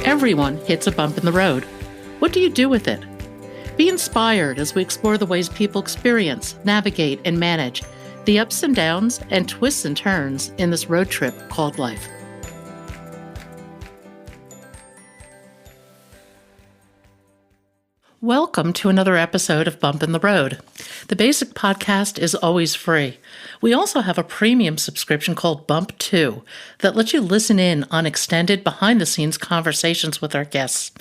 Everyone hits a bump in the road. What do you do with it? Be inspired as we explore the ways people experience, navigate, and manage the ups and downs and twists and turns in this road trip called life. Welcome to another episode of Bump in the Road. The basic podcast is always free. We also have a premium subscription called Bump 2 that lets you listen in on extended behind-the-scenes conversations with our guests.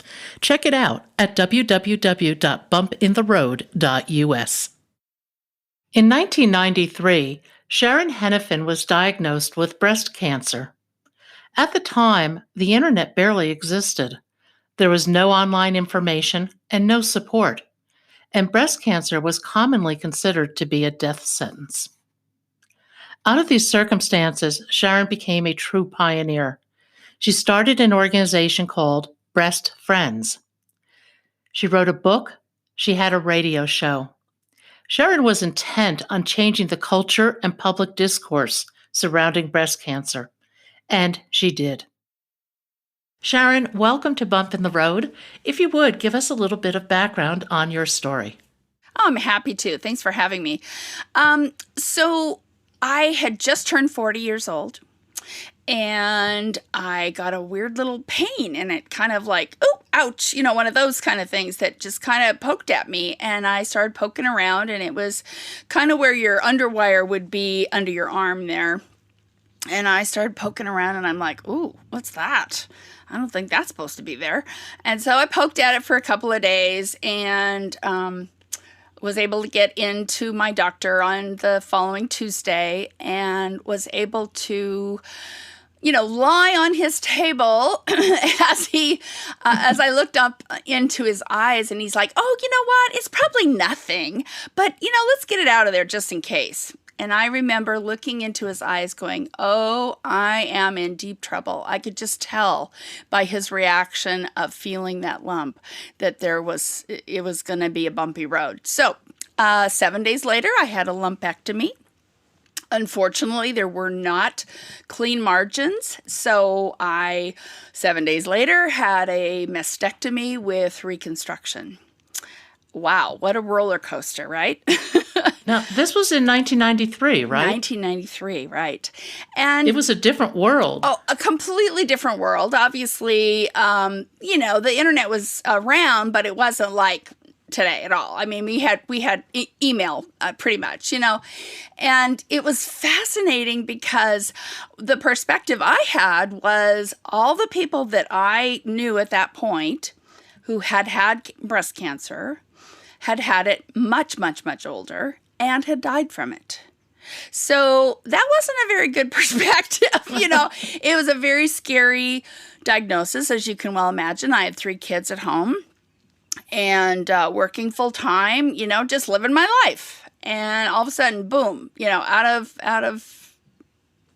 Check it out at www.bumpintheroad.us. In 1993, Sharon Henifin was diagnosed with breast cancer. At the time, the internet barely existed. There was no online information and no support, and breast cancer was commonly considered to be a death sentence. Out of these circumstances, Sharon became a true pioneer. She started an organization called Breast Friends. She wrote a book. She had a radio show. Sharon was intent on changing the culture and public discourse surrounding breast cancer, and she did. Sharon, welcome to Bump in the Road. If you would, give us a little bit of background on your story. Oh, I'm happy to. Thanks for having me. So I had just turned 40 years old, and I got a weird little pain, and it kind of like, oh, ouch, one of those kind of things that just kind of poked at me, and I started poking around, and it was kind of where your underwire would be under your arm there. And I started poking around, and I'm like, ooh, what's that? I don't think that's supposed to be there. And so I poked at it for a couple of days and was able to get into my doctor on the following Tuesday and was able to, lie on his table as I looked up into his eyes, and he's like, oh, you know what? It's probably nothing, but, let's get it out of there just in case. And I remember looking into his eyes going, oh, I am in deep trouble. I could just tell by his reaction of feeling that lump that it was going to be a bumpy road. So 7 days later, I had a lumpectomy. Unfortunately, there were not clean margins. So 7 days later, had a mastectomy with reconstruction. Wow, what a roller coaster, right? Now, this was in 1993, right? 1993, right. And it was a different world. Oh, a completely different world. Obviously, the internet was around, but it wasn't like today at all. I mean, we had email pretty much, and it was fascinating because the perspective I had was all the people that I knew at that point who had breast cancer had it much, much, much older and had died from it. So that wasn't a very good perspective. It was a very scary diagnosis, as you can well imagine. I had 3 kids at home and working full time, just living my life. And all of a sudden, boom, out of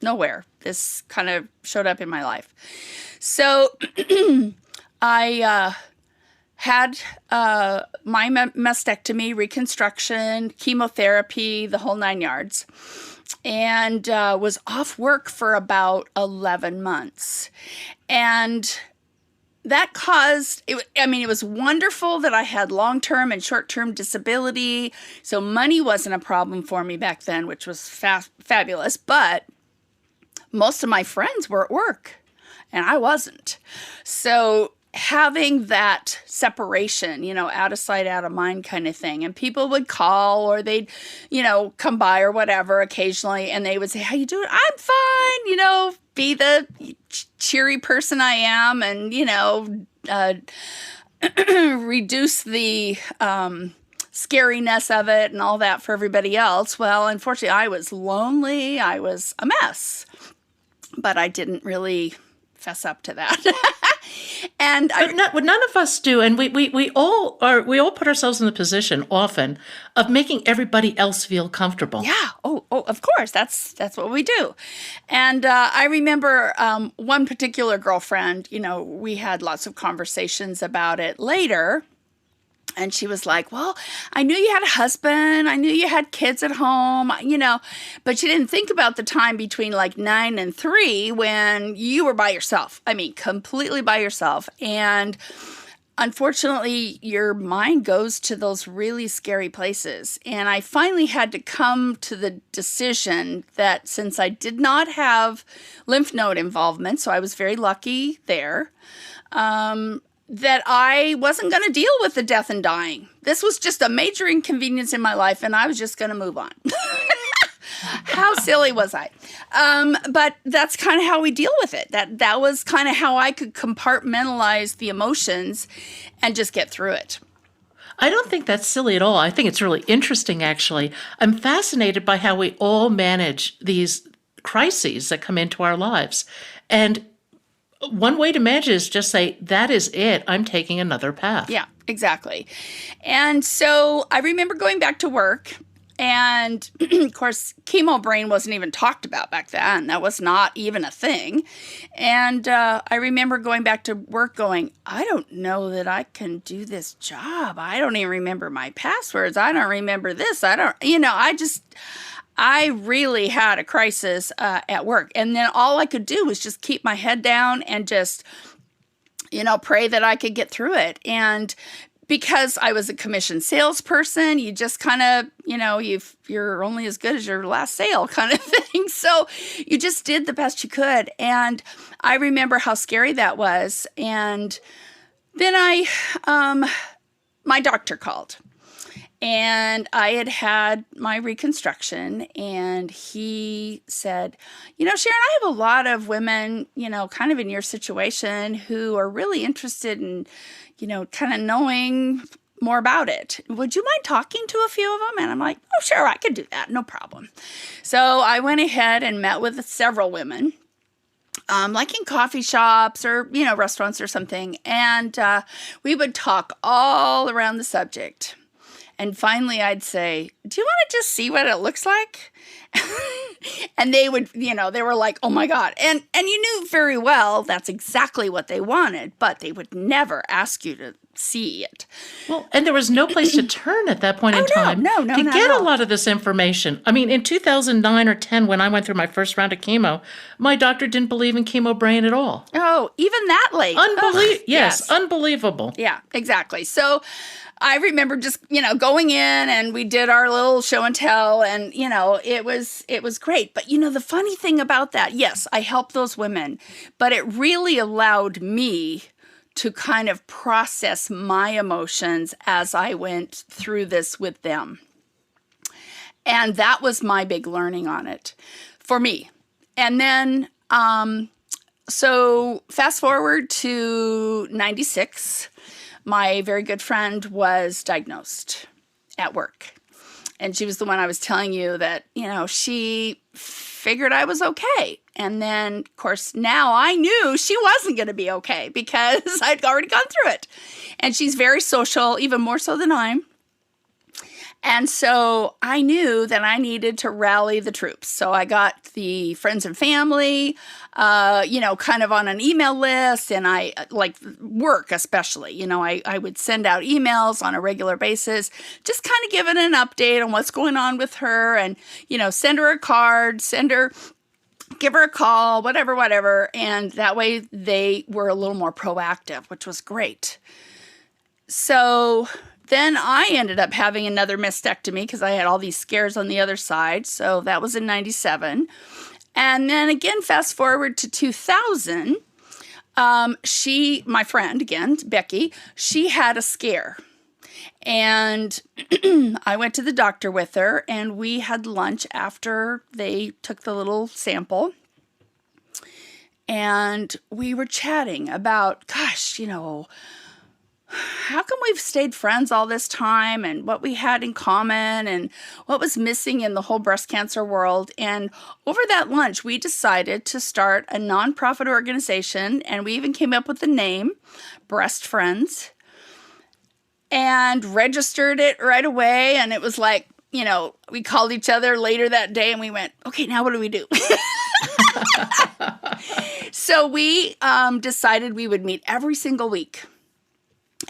nowhere, this kind of showed up in my life. So I had my mastectomy, reconstruction, chemotherapy, the whole 9 yards, and was off work for about 11 months. And that caused, it was wonderful that I had long-term and short-term disability, so money wasn't a problem for me back then, which was fabulous, but most of my friends were at work, and I wasn't. So having that separation, out of sight, out of mind kind of thing. And people would call or they'd, come by or whatever occasionally, and they would say, how you doing? I'm fine, be the cheery person I am and, reduce the scariness of it and all that for everybody else. Well, unfortunately, I was lonely. I was a mess. But I didn't really fess up to that. But none of us do, and we all put ourselves in the position often of making everybody else feel comfortable. Yeah. Oh, of course. That's what we do. And I remember one particular girlfriend. We had lots of conversations about it later. And she was like, well, I knew you had a husband. I knew you had kids at home, but she didn't think about the time between like 9 and 3 when you were by yourself. I mean, completely by yourself. And unfortunately, your mind goes to those really scary places. And I finally had to come to the decision that since I did not have lymph node involvement, so I was very lucky there, that I wasn't going to deal with the death and dying. This was just a major inconvenience in my life, and I was just going to move on. How silly was I? But that's kind of how we deal with it. That was kind of how I could compartmentalize the emotions and just get through it. I don't think that's silly at all. I think it's really interesting, actually. I'm fascinated by how we all manage these crises that come into our lives. And one way to manage it is just say, that is it. I'm taking another path. Yeah, exactly. And so I remember going back to work. And of course, chemo brain wasn't even talked about back then. That was not even a thing. And I remember going back to work going, I don't know that I can do this job. I don't even remember my passwords. I don't remember this. I really had a crisis at work. And then all I could do was just keep my head down and just, pray that I could get through it. And because I was a commissioned salesperson, you just kind of, you're only as good as your last sale kind of thing. So you just did the best you could. And I remember how scary that was. And then my doctor called. And I had my reconstruction, and he said, Sharon, I have a lot of women, kind of in your situation who are really interested in, kind of knowing more about it. Would you mind talking to a few of them? And I'm like, oh, sure, I could do that. No problem. So I went ahead and met with several women. Like in coffee shops or, restaurants or something. And we would talk all around the subject. And finally, I'd say, do you want to just see what it looks like? And they would, they were like, oh, my God. And you knew very well that's exactly what they wanted, but they would never ask you to see it. Well, and there was no place to turn at that point in time to get a lot of this information. I mean, in 2009 or 10, when I went through my first round of chemo, my doctor didn't believe in chemo brain at all. Oh, even that late. Yes, unbelievable. Yeah, exactly. So I remember just, going in and we did our little show and tell and, it was great. But, the funny thing about that, yes, I helped those women, but it really allowed me to kind of process my emotions as I went through this with them. And that was my big learning on it for me. And then, so fast forward to 96, my very good friend was diagnosed at work. And she was the one I was telling you that, she figured I was okay. And then, of course, now I knew she wasn't going to be okay because I'd already gone through it. And she's very social, even more so than I am. And so I knew that I needed to rally the troops. So I got the friends and family, kind of on an email list, and I like work especially. I would send out emails on a regular basis, just kind of giving an update on what's going on with her and, send her a card, give her a call, whatever. And that way they were a little more proactive, which was great. So then I ended up having another mastectomy because I had all these scares on the other side. So that was in 97. And then again, fast forward to 2000, my friend, again, Becky, she had a scare. And I went to the doctor with her and we had lunch after they took the little sample. And we were chatting about, gosh, how come we've stayed friends all this time and what we had in common and what was missing in the whole breast cancer world. And over that lunch, we decided to start a nonprofit organization, and we even came up with the name, Breast Friends, and registered it right away. And it was like, we called each other later that day and we went, okay, now what do we do? So we decided we would meet every single week.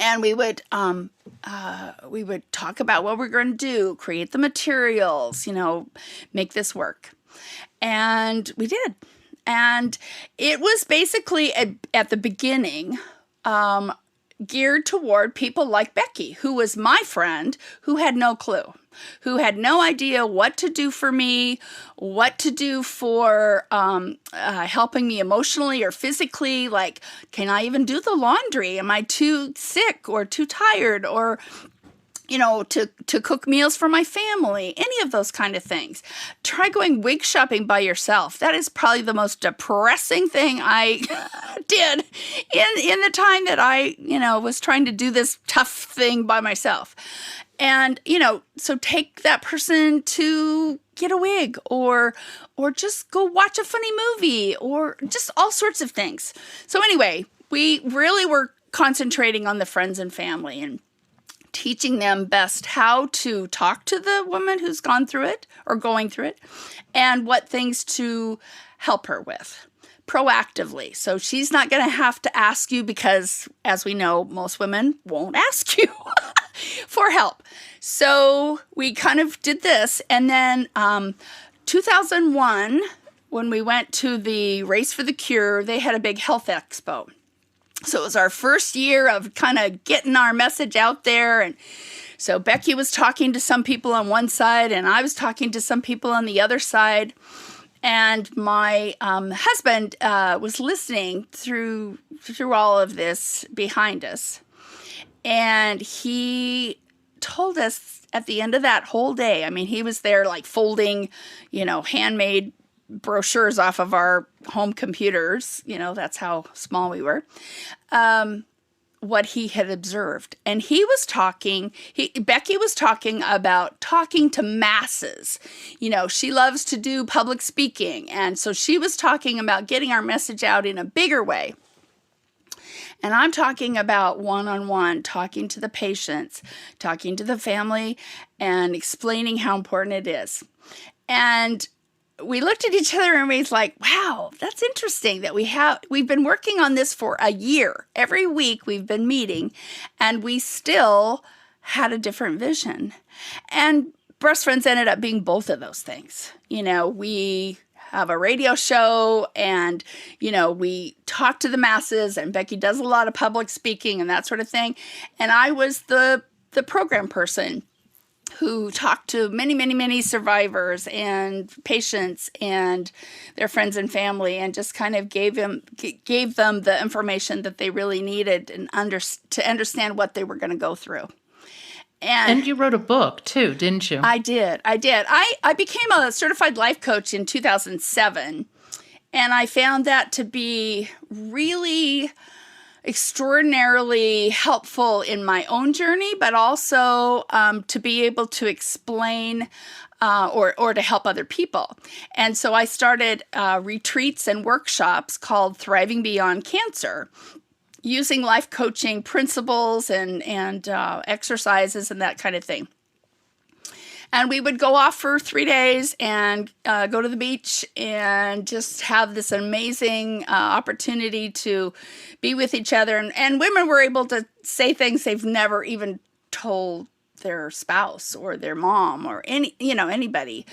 And we would talk about what we're going to do, create the materials, make this work. And we did. And it was basically at the beginning geared toward people like Becky, who was my friend, who had no clue, who had no idea what to do for me, what to do for helping me emotionally or physically. Like, can I even do the laundry? Am I too sick or too tired or to cook meals for my family, any of those kind of things. Try going wig shopping by yourself. That is probably the most depressing thing I did in the time that I, was trying to do this tough thing by myself. And, so take that person to get a wig or just go watch a funny movie or just all sorts of things. So anyway, we really were concentrating on the friends and family and teaching them best how to talk to the woman who's gone through it or going through it and what things to help her with proactively. So she's not going to have to ask you because, as we know, most women won't ask you for help. So we kind of did this. And then 2001, when we went to the Race for the Cure, they had a big health expo. So it was our first year of kind of getting our message out there. And so Becky was talking to some people on one side and I was talking to some people on the other side. And my husband was listening through all of this behind us. And he told us at the end of that whole day, I mean, he was there like folding, handmade brochures off of our home computers, that's how small we were, what he had observed. And Becky was talking about talking to masses. She loves to do public speaking. And so she was talking about getting our message out in a bigger way. And I'm talking about one-on-one, talking to the patients, talking to the family, and explaining how important it is. And we looked at each other and we was like, wow, that's interesting that we've been working on this for a year. Every week we've been meeting and we still had a different vision. And Breast Friends ended up being both of those things. We have a radio show and, we talk to the masses and Becky does a lot of public speaking and that sort of thing. And I was the program person who talked to many, many, many survivors and patients and their friends and family and just kind of gave them the information that they really needed and to understand what they were going to go through. And you wrote a book too, didn't you? I did. I became a certified life coach in 2007, and I found that to be really extraordinarily helpful in my own journey, but also to be able to explain or to help other people. And so I started retreats and workshops called Thriving Beyond Cancer, using life coaching principles and exercises and that kind of thing. And we would go off for 3 days and go to the beach and just have this amazing opportunity to be with each other. And women were able to say things they've never even told their spouse or their mom or anybody.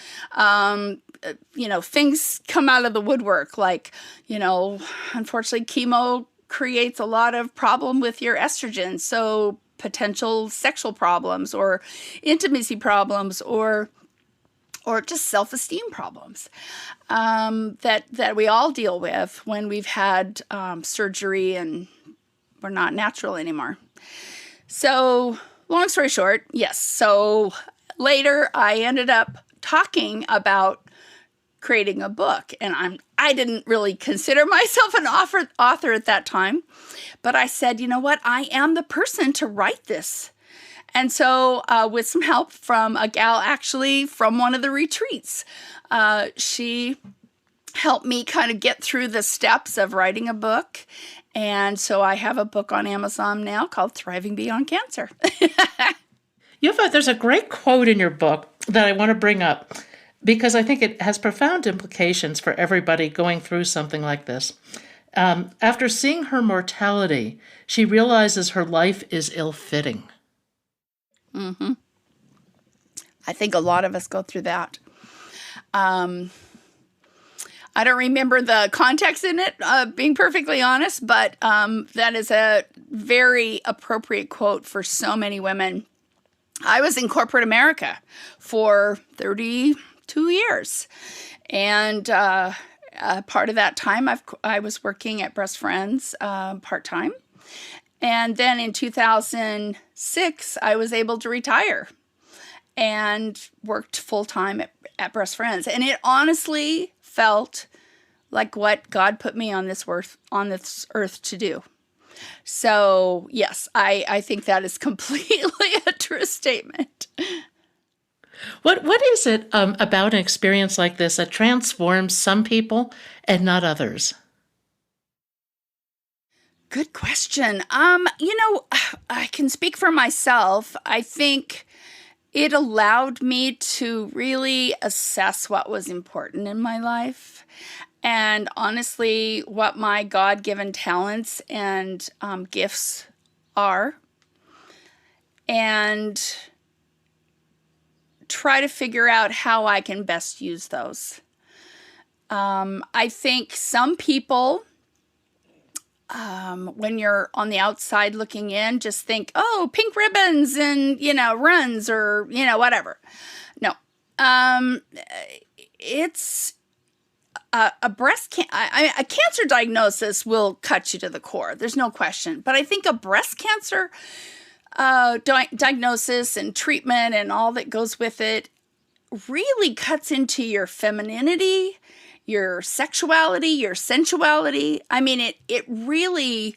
Things come out of the woodwork like, unfortunately, chemo creates a lot of problem with your estrogen. So potential sexual problems or intimacy problems or just self-esteem problems that we all deal with when we've had surgery and we're not natural anymore. So long story short, yes. So later I ended up talking about creating a book, and I didn't really consider myself an author at that time, but I said, you know what, I am the person to write this. And so with some help from a gal actually from one of the retreats, she helped me kind of get through the steps of writing a book. And so I have a book on Amazon now called Thriving Beyond Cancer. There's a great quote in your book that I want to bring up, because I think it has profound implications for everybody going through something like this. After seeing her mortality, she realizes her life is ill-fitting. Mm-hmm. I think a lot of us go through that. I don't remember the context in it, being perfectly honest, but that is a very appropriate quote for so many women. I was in corporate America for 32 years. And part of that time, I was working at Breast Friends part-time. And then in 2006, I was able to retire and worked full-time at Breast Friends. And it honestly felt like what God put me on this earth to do. So, yes, I think that is completely a true statement. What is it about an experience like this that transforms some people and not others? Good question. I can speak for myself. I think it allowed me to really assess what was important in my life and honestly what my God-given talents and gifts are, and try to figure out how I can best use those. I think some people, when you're on the outside looking in, just think, oh, pink ribbons and, runs or, whatever. No. It's a a cancer diagnosis will cut you to the core. There's no question. But I think a breast cancer diagnosis and treatment and all that goes with it really cuts into your femininity, your sexuality, your sensuality. I mean, it really,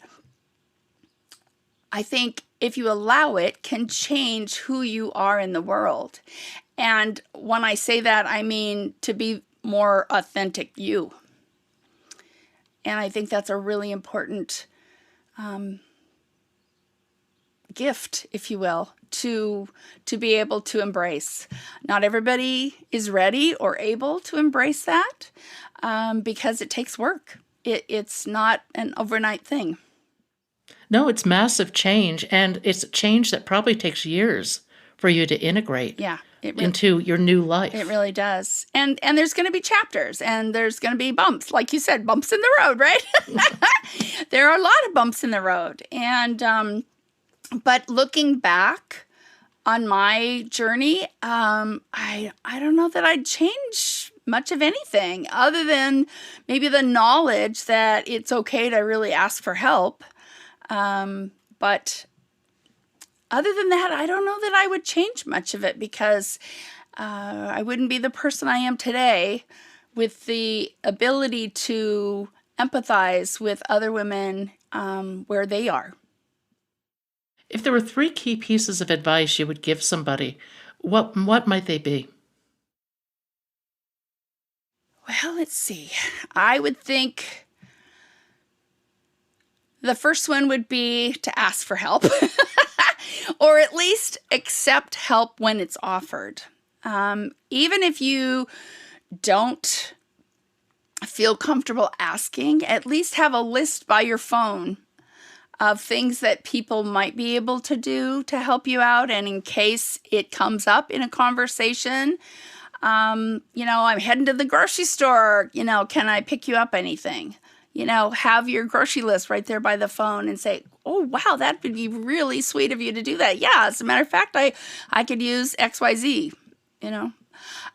I think, if you allow it, can change who you are in the world. And when I say that, I mean to be more authentic you. And I think that's a really important gift, if you will, to be able to embrace. Not everybody is ready or able to embrace that because it takes work. It's not an overnight thing. No, it's massive change, and it's a change that probably takes years for you to integrate into your new life. It really does. And there's going to be chapters, and there's going to be bumps. Like you said, bumps in the road, right? There are a lot of bumps in the road. And but looking back on my journey, I don't know that I'd change much of anything other than maybe the knowledge that it's okay to really ask for help. But other than that, I don't know that I would change much of it because I wouldn't be the person I am today with the ability to empathize with other women where they are. If there were 3 key pieces of advice you would give somebody, what might they be? Well, let's see. I would think the first one would be to ask for help or at least accept help when it's offered. Even if you don't feel comfortable asking, at least have a list by your phone of things that people might be able to do to help you out. And in case it comes up in a conversation, I'm heading to the grocery store, can I pick you up anything? Have your grocery list right there by the phone and say, oh, wow, that would be really sweet of you to do that. Yeah, as a matter of fact, I could use XYZ,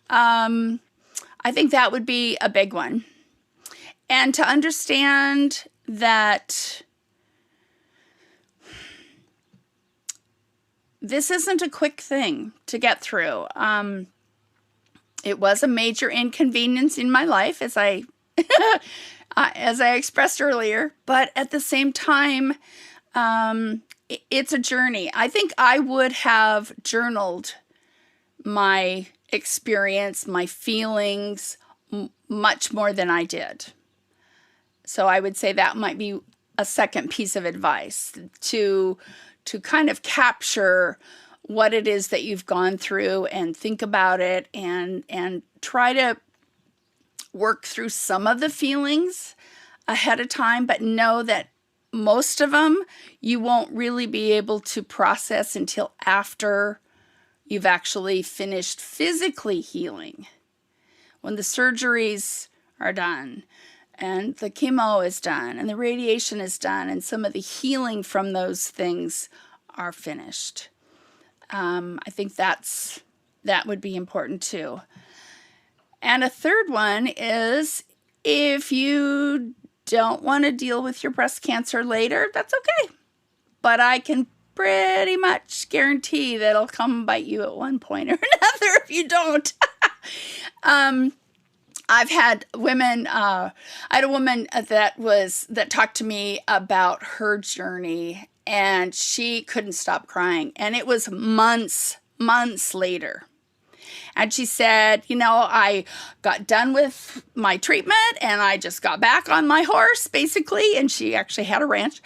I think that would be a big one. And to understand that this isn't a quick thing to get through. It was a major inconvenience in my life, as I expressed earlier, but at the same time, it's a journey. I think I would have journaled my experience, my feelings, much more than I did. So I would say that might be a second piece of advice, to kind of capture what it is that you've gone through and think about it and try to work through some of the feelings ahead of time, but know that most of them you won't really be able to process until after you've actually finished physically healing. When the surgeries are done and the chemo is done and the radiation is done and some of the healing from those things are finished. I think that would be important too. And a third one is, if you don't want to deal with your breast cancer later, that's okay. But I can pretty much guarantee that it'll come bite you at one point or another if you don't. I've had women, I had a woman that talked to me about her journey, and she couldn't stop crying. And it was months later. And she said, I got done with my treatment and I just got back on my horse, basically. And she actually had a ranch.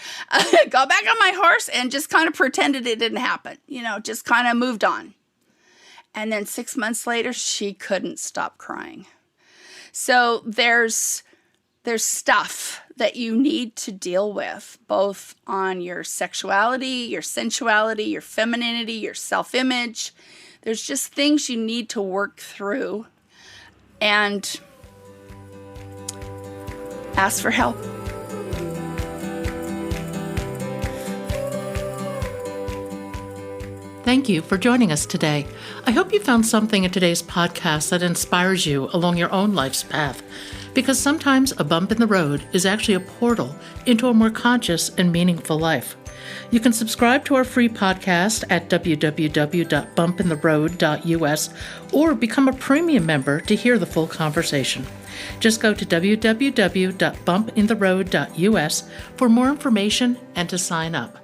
Got back on my horse and just kind of pretended it didn't happen, just kind of moved on. And then 6 months later, she couldn't stop crying. So there's stuff that you need to deal with, both on your sexuality, your sensuality, your femininity, your self-image. There's just things you need to work through and ask for help. Thank you for joining us today. I hope you found something in today's podcast that inspires you along your own life's path, because sometimes a bump in the road is actually a portal into a more conscious and meaningful life. You can subscribe to our free podcast at www.bumpintheroad.us or become a premium member to hear the full conversation. Just go to www.bumpintheroad.us for more information and to sign up.